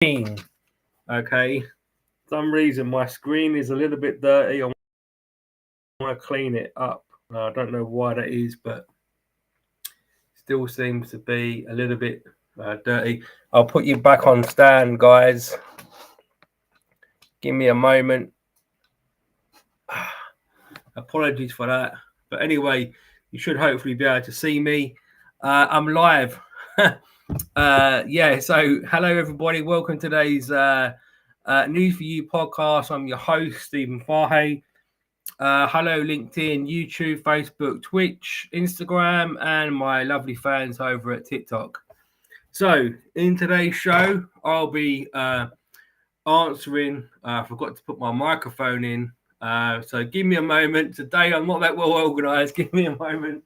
Okay, for some reason my screen is a little bit dirty. I want to clean it up. I don't know why that is, but still seems to be a little bit dirty. I'll put you back on stand, guys. Give me a moment. Apologies for that, but anyway, you should hopefully be able to see me. I'm live. So hello everybody, welcome to today's News for You podcast. I'm your host, Stephen Farhay. Hello LinkedIn, YouTube, Facebook, Twitch, Instagram, and my lovely fans over at TikTok. So in today's show, I'll be answering. I forgot to put my microphone in, so give me a moment. Today I'm not that well organized. Give me a moment.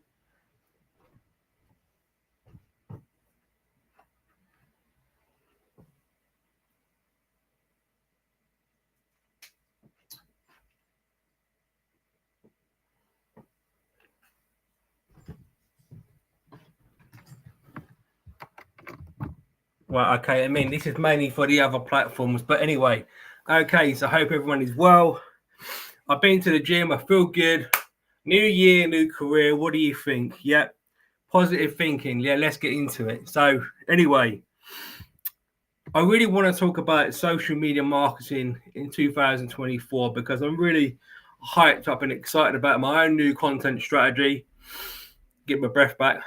Well, okay, I mean, this is mainly for the other platforms, but anyway, okay, so I hope everyone is well. I've been to the gym, I feel good. New year, new career, what do you think? Yep, positive thinking. Yeah, let's get into it. So anyway, I really want to talk about social media marketing in 2024 because I'm really hyped up and excited about my own new content strategy. Get my breath back.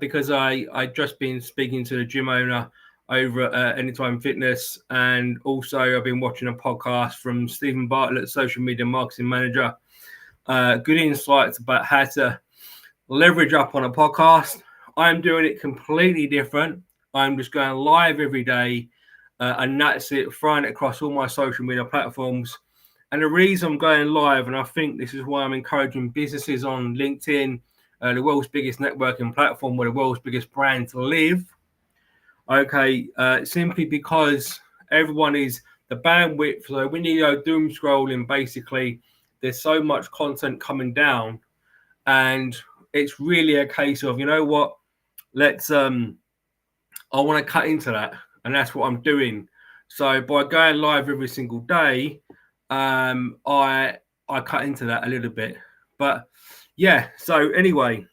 Because I just been speaking to the gym owner over at Anytime Fitness, and also I've been watching a podcast from Stephen Bartlett, social media marketing manager. Good insights about how to leverage up on a podcast. I'm doing it completely different. I'm just going live every day, and that's it, throwing it across all my social media platforms. And the reason I'm going live, and I think this is why I'm encouraging businesses on LinkedIn, the world's biggest networking platform where the world's biggest brands live. Okay, simply because everyone is the bandwidth. So when you go doom scrolling, basically, there's so much content coming down, and it's really a case of, you know what, let's I want to cut into that, and that's what I'm doing. So by going live every single day, I cut into that a little bit. But yeah, so anyway,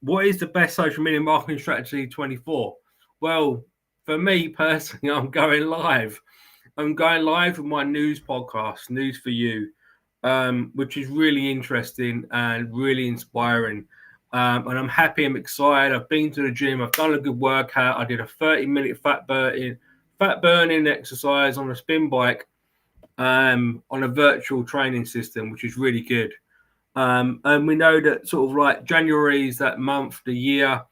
what is the best social media marketing strategy 24? Well, for me personally, I'm going live. I'm going live with my news podcast, News for You, which is really interesting and really inspiring. And I'm happy, I'm excited. I've been to the gym, I've done a good workout. I did a 30-minute fat burning exercise on a spin bike, on a virtual training system, which is really good. And we know that sort of like January is that month, the year,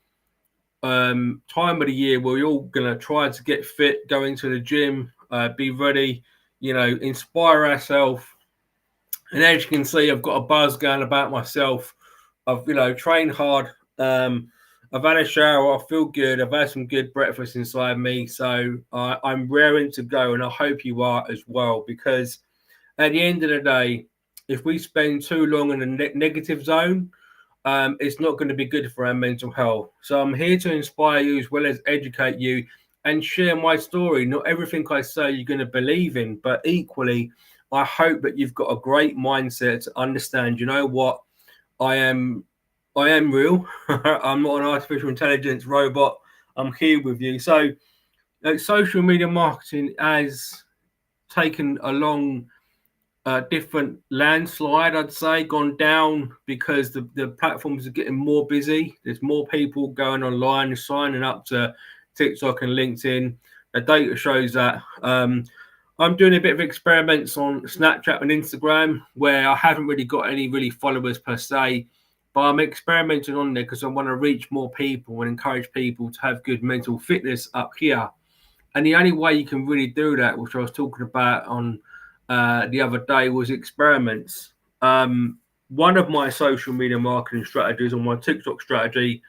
time of the year where we're all going to try to get fit, go into the gym, be ready, inspire ourselves. And as you can see, I've got a buzz going about myself. I've, trained hard. I've had a shower. I feel good. I've had some good breakfast inside me. So I'm raring to go, and I hope you are as well, because at the end of the day, if we spend too long in a negative zone, it's not going to be good for our mental health. So I'm here to inspire you as well as educate you and share my story. Not everything I say you're going to believe in, but equally, I hope that you've got a great mindset to understand, you know what, I am real. I'm not an artificial intelligence robot. I'm here with you. So social media marketing has taken a long different landslide, I'd say, gone down because the platforms are getting more busy. There's more people going online, signing up to TikTok and LinkedIn. The data shows that. I'm doing a bit of experiments on Snapchat and Instagram where I haven't really got any really followers per se, but I'm experimenting on there because I want to reach more people and encourage people to have good mental fitness up here. And the only way you can really do that, which I was talking about on the other day, was experiments. One of my social media marketing strategies, or my TikTok strategy,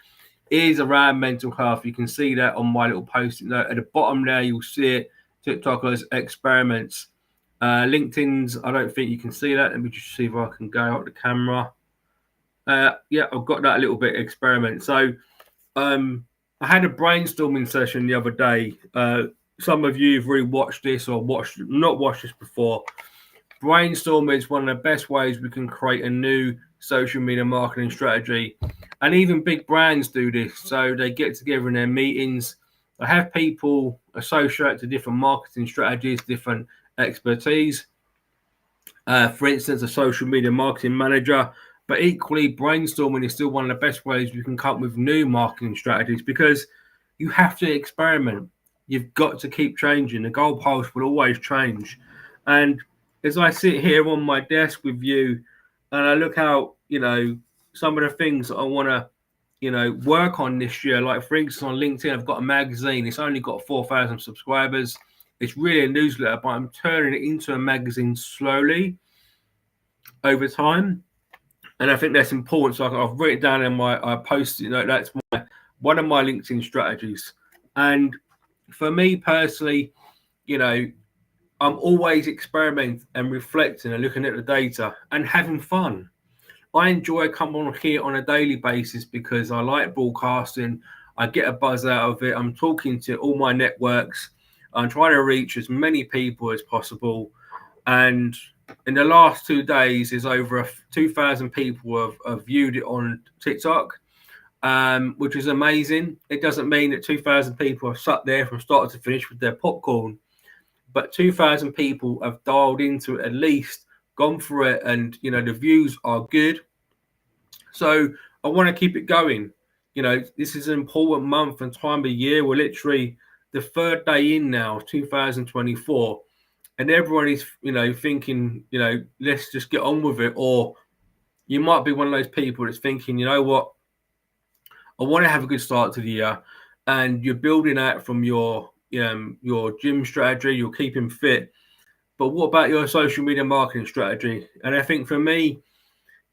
is around mental health. You can see that on my little post-it note at the bottom there. You'll see it. TikTokers experiments. LinkedIn's, I don't think you can see that. Let me just see if I can go out the camera. Yeah, I've got that little bit experiment. So I had a brainstorming session the other day. some of you have already watched this or not watched this before. Brainstorm is one of the best ways we can create a new social media marketing strategy. And even big brands do this. So they get together in their meetings. They have people associated to different marketing strategies, different expertise. For instance, a social media marketing manager. But equally, brainstorming is still one of the best ways we can come up with new marketing strategies, because you have to experiment. You've got to keep changing. The goalpost will always change. And as I sit here on my desk with you and I look out, some of the things that I want to, work on this year, like for instance, on LinkedIn, I've got a magazine. It's only got 4,000 subscribers. It's really a newsletter, but I'm turning it into a magazine slowly over time. And I think that's important. So I've written down in I posted, that's one of my LinkedIn strategies. And for me personally, I'm always experimenting and reflecting and looking at the data and having fun. I enjoy coming on here on a daily basis because I like broadcasting. I get a buzz out of it. I'm talking to all my networks. I'm trying to reach as many people as possible. And in the last 2 days, is over 2,000 people have viewed it on TikTok, which is amazing. It doesn't mean that 2,000 people have sat there from start to finish with their popcorn, but 2,000 people have dialed into it, at least gone for it, and the views are good. So I want to keep it going. This is an important month and time of year. We're literally the 3rd day in now, 2024. And everyone is, thinking, let's just get on with it. Or you might be one of those people that's thinking, you know what, I want to have a good start to the year. And you're building out from your gym strategy, you're keeping fit. But what about your social media marketing strategy? And I think for me,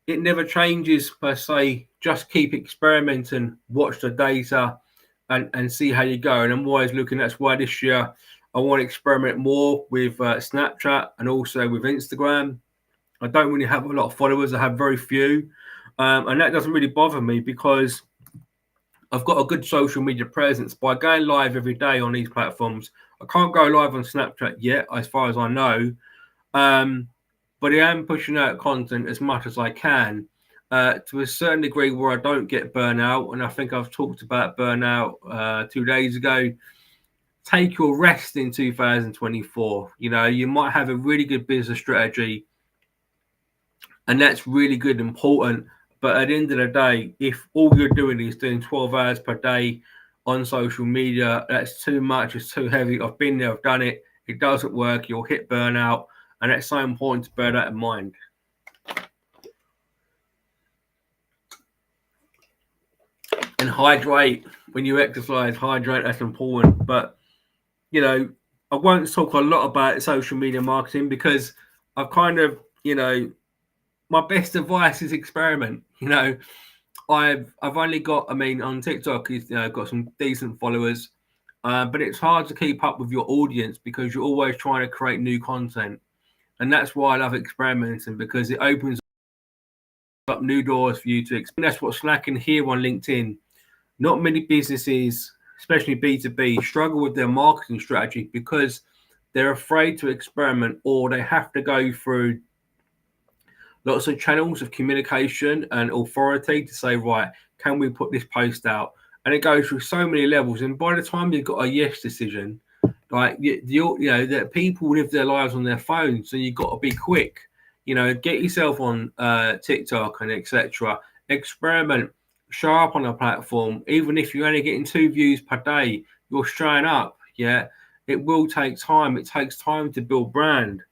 it never changes per se. Just keep experimenting, watch the data, and see how you go. And I'm always looking. That's why this year I want to experiment more with Snapchat and also with Instagram. I don't really have a lot of followers. I have very few. And that doesn't really bother me because I've got a good social media presence by going live every day on these platforms. I can't go live on Snapchat yet, as far as I know. But I am pushing out content as much as I can to a certain degree where I don't get burnout. And I think I've talked about burnout 2 days ago. Take your rest in 2024. You might have a really good business strategy, and that's really good and important. But at the end of the day, if all you're doing is doing 12 hours per day on social media, that's too much. It's too heavy. I've been there. I've done it. It doesn't work. You'll hit burnout. And that's so important to bear that in mind. And hydrate. When you exercise, hydrate. That's important. But, I won't talk a lot about social media marketing because I've kind of, my best advice is experiment. I've only got, on TikTok, I've got some decent followers, but it's hard to keep up with your audience because you're always trying to create new content. And that's why I love experimenting, because it opens up new doors for you to experiment. That's what's lacking here on LinkedIn. Not many businesses, especially B2B, struggle with their marketing strategy because they're afraid to experiment, or they have to go through lots of channels of communication and authority to say, right, can we put this post out? And it goes through so many levels. And by the time you've got a yes decision, like that people live their lives on their phones, so you've got to be quick. Get yourself on TikTok and etc. Experiment, show up on a platform. Even if you're only getting 2 views per day, you're showing up. Yeah, it will take time. It takes time to build brand.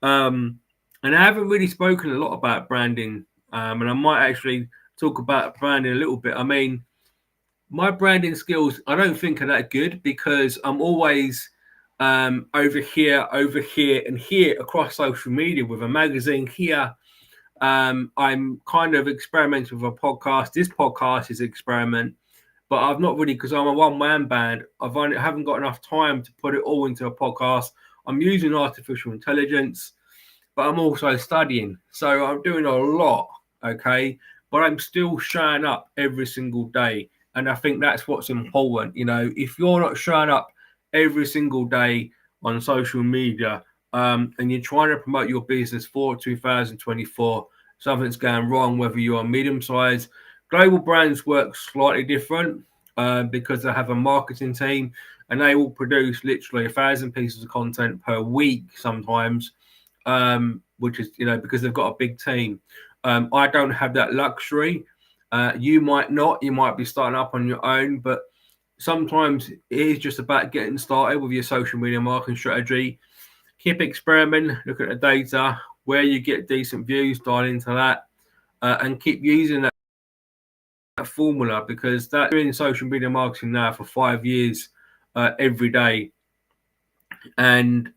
And I haven't really spoken a lot about branding, and I might actually talk about branding a little bit. My branding skills, I don't think are that good because I'm always over here, and here across social media with a magazine here. I'm kind of experimenting with a podcast. This podcast is an experiment, but I've not really, because I'm a one-man band. Haven't got enough time to put it all into a podcast. I'm using artificial intelligence, but I'm also studying. So I'm doing a lot, okay? But I'm still showing up every single day. And I think that's what's important. If you're not showing up every single day on social media, and you're trying to promote your business for 2024, something's going wrong, whether you are medium-sized. Global brands work slightly different because they have a marketing team and they will produce literally 1,000 pieces of content per week sometimes, which is, because they've got a big team. I don't have that luxury. You might not. You might be starting up on your own, but sometimes it is just about getting started with your social media marketing strategy. Keep experimenting, look at the data, where you get decent views, dial into that, and keep using that formula, because that's doing social media marketing now for 5 years every day, and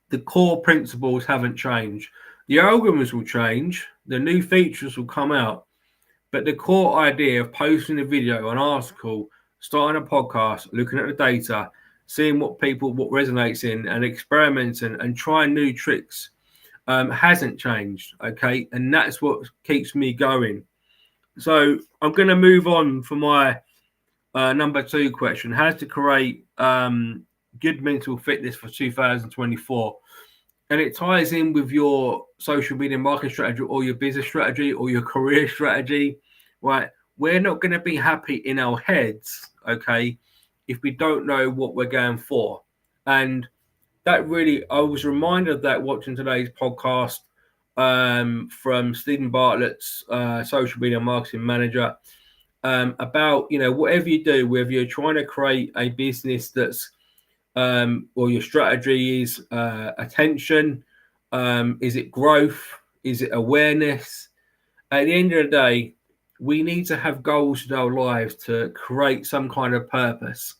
the core principles haven't changed. The algorithms will change, the new features will come out, but the core idea of posting a video, an article, starting a podcast, looking at the data, seeing what resonates in, and experimenting and trying new tricks hasn't changed. Okay, and that's what keeps me going. So I'm going to move on for my number 2 question: how to create good mental fitness for 2024. And it ties in with your social media marketing strategy or your business strategy or your career strategy, right? We're not going to be happy in our heads, okay, if we don't know what we're going for. And that really, I was reminded of that watching today's podcast from Stephen Bartlett's social media marketing manager, about, whatever you do, whether you're trying to create a business that's or your strategy is attention, is it growth, is it awareness? At the end of the day, we need to have goals in our lives to create some kind of purpose,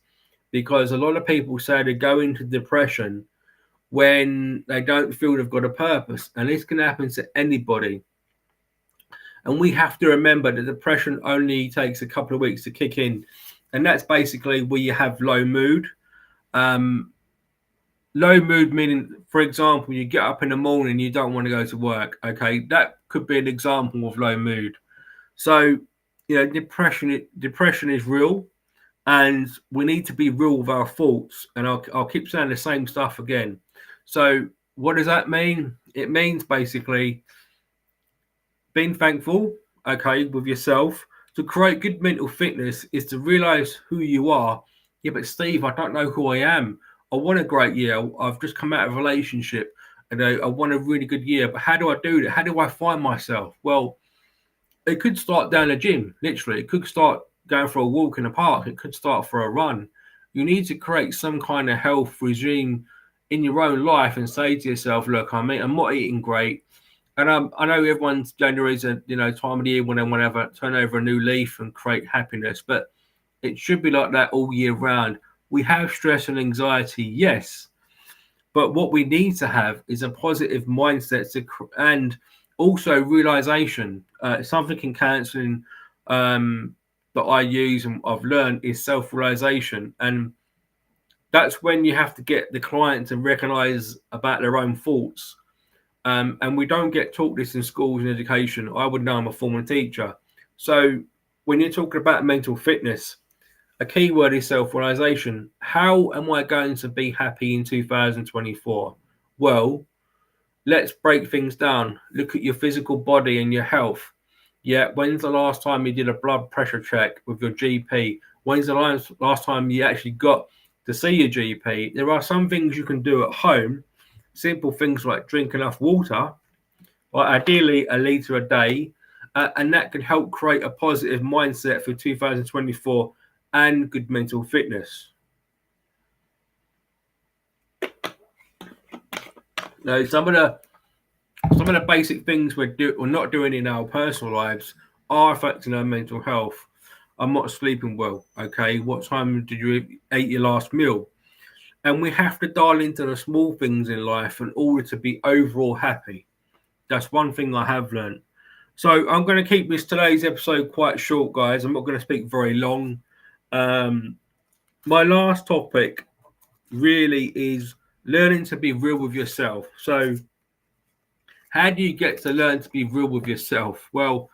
because a lot of people say they go into depression when they don't feel they've got a purpose, and this can happen to anybody. And we have to remember that depression only takes a couple of weeks to kick in, and that's basically where you have low mood. Low mood meaning, for example, you get up in the morning, you don't want to go to work. Okay, that could be an example of low mood. So, depression is real, and we need to be real with our thoughts. And I'll keep saying the same stuff again. So, what does that mean? It means basically being thankful, okay, with yourself. To create good mental fitness is to realize who you are. Yeah, but Steve, I don't know who I am. I want a great year. I've just come out of a relationship and I want a really good year. But how do I do that? How do I find myself? Well, it could start down the gym, literally. It could start going for a walk in the park. It could start for a run. You need to create some kind of health regime in your own life and say to yourself, look, I'm not eating great. And I know everyone's January is a time of the year when they want to turn over a new leaf and create happiness, but it should be like that all year round. We have stress and anxiety, yes, but what we need to have is a positive mindset and also realization. Something in counseling that I use and I've learned is self-realization, and that's when you have to get the client to recognize about their own thoughts. And we don't get taught this in schools and education. I would know, I'm a former teacher. So when you're talking about mental fitness, a key word is self-realization. How am I going to be happy in 2024? Well, let's break things down. Look at your physical body and your health. Yeah, when's the last time you did a blood pressure check with your GP? When's the last time you actually got to see your GP? There are some things you can do at home. Simple things like drink enough water, or ideally a litre a day, and that can help create a positive mindset for 2024 and good mental fitness. Now, some of the basic things we're not doing in our personal lives are affecting our mental health. I'm not sleeping well. Okay, what time did you eat your last meal? And we have to dial into the small things in life in order to be overall happy. That's one thing I have learned. So I'm going to keep today's episode quite short, guys. I'm not going to speak very long. My last topic really is learning to be real with yourself. So how do you get to learn to be real with yourself? Well,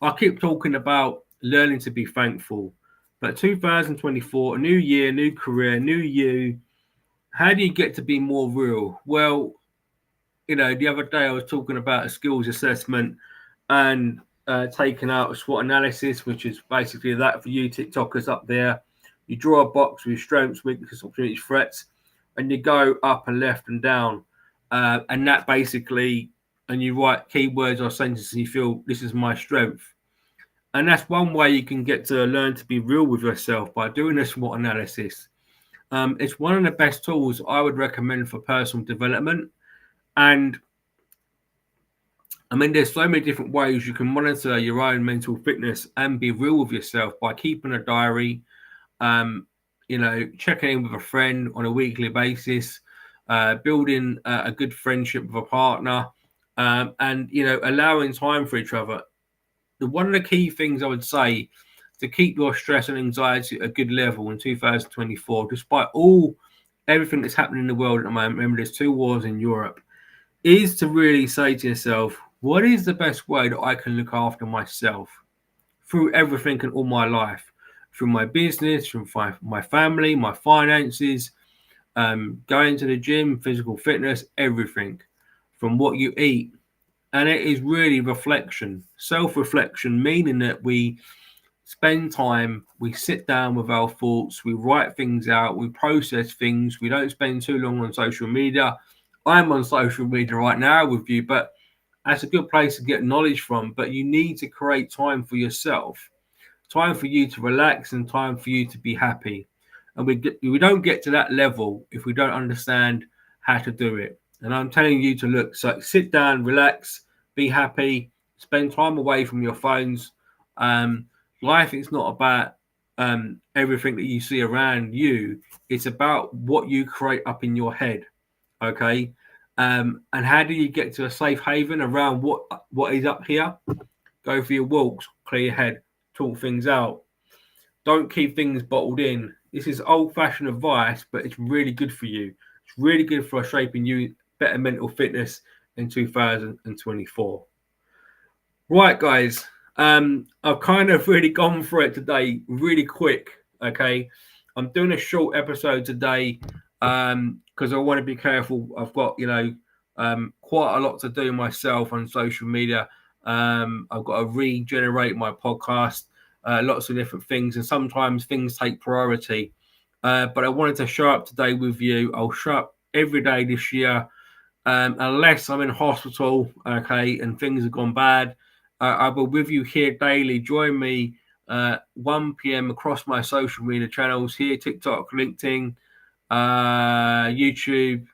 I keep talking about learning to be thankful. But 2024, a new year, new career, new you. how do you get to be more real? Well, the other day I was talking about a skills assessment and taking out a SWOT analysis, which is basically that for you TikTokers up there. You draw a box with strengths, weaknesses, opportunities, threats, and you go up and left and down. And that basically, and you write keywords or sentences and you feel this is my strength. And that's one way you can get to learn to be real with yourself, by doing a SWOT analysis. It's one of the best tools I would recommend for personal development. And I mean, there's so many different ways you can monitor your own mental fitness and be real with yourself by keeping a diary, checking in with a friend on a weekly basis, building a good friendship with a partner, and allowing time for each other. One of the key things I would say to keep your stress and anxiety at a good level in 2024, despite everything that's happening in the world at the moment. Remember, there's 2 wars in Europe. Is to really say to yourself, what is the best way that I can look after myself through everything in all my life, through my business, through my family, my finances, going to the gym, physical fitness, everything, from what you eat. And it is really reflection, self-reflection, meaning that we spend time, we sit down with our thoughts, we write things out, we process things. We don't spend too long on social media. I'm on social media right now with you, but that's a good place to get knowledge from. But you need to create time for yourself, time for you to relax, and time for you to be happy. And we don't get to that level if we don't understand how to do it. And I'm telling you to sit down, relax, be happy, spend time away from your phones. Life is not about everything that you see around you. It's about what you create up in your head. Okay. And how do you get to a safe haven around what is up here? Go for your walks, clear your head, talk things out. Don't keep things bottled in. This is old-fashioned advice, but it's really good for you. It's really good for shaping you better mental fitness in 2024. Right, guys. I've kind of really gone for it today, really quick. Okay. I'm doing a short episode today because I want to be careful. I've got, quite a lot to do myself on social media. I've got to regenerate my podcast, lots of different things, and sometimes things take priority. But I wanted to show up today with you. I'll show up every day this year, unless I'm in hospital, okay, and things have gone bad. I will with you here daily. Join me 1 p.m. across my social media channels here: TikTok, LinkedIn, YouTube,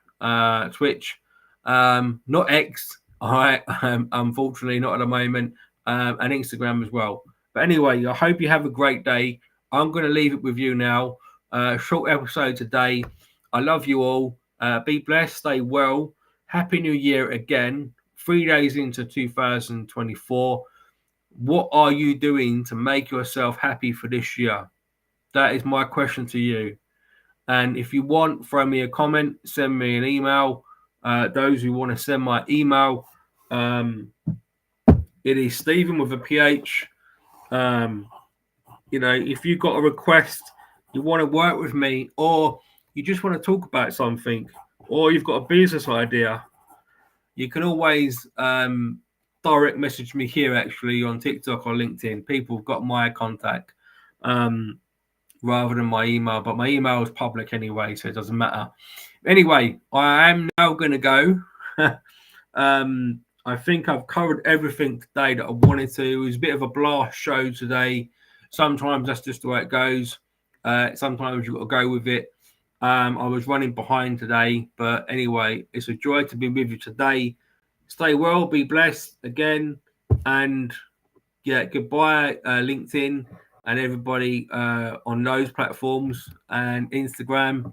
Twitch, not X. All right, unfortunately, not at the moment, and Instagram as well. But anyway, I hope you have a great day. I'm going to leave it with you now. Short episode today. I love you all. Be blessed. Stay well. Happy New Year again. 3 days into 2024. What are you doing to make yourself happy for this year? That is my question to you. And if you want, throw me a comment, send me an email. Those who want to send my email, it is Stephen with a PH. If you've got a request, you want to work with me, or you just want to talk about something, or you've got a business idea, you can always direct message me here, actually, on TikTok or LinkedIn. People have got my contact rather than my email, but my email is public anyway, so it doesn't matter. Anyway, I am now going to go. I think I've covered everything today that I wanted to. It was a bit of a blast show today. Sometimes that's just the way it goes. Sometimes you've got to go with it. I was running behind today, but anyway, it's a joy to be with you today. Stay well, be blessed again, and yeah, goodbye, LinkedIn and everybody on those platforms and Instagram.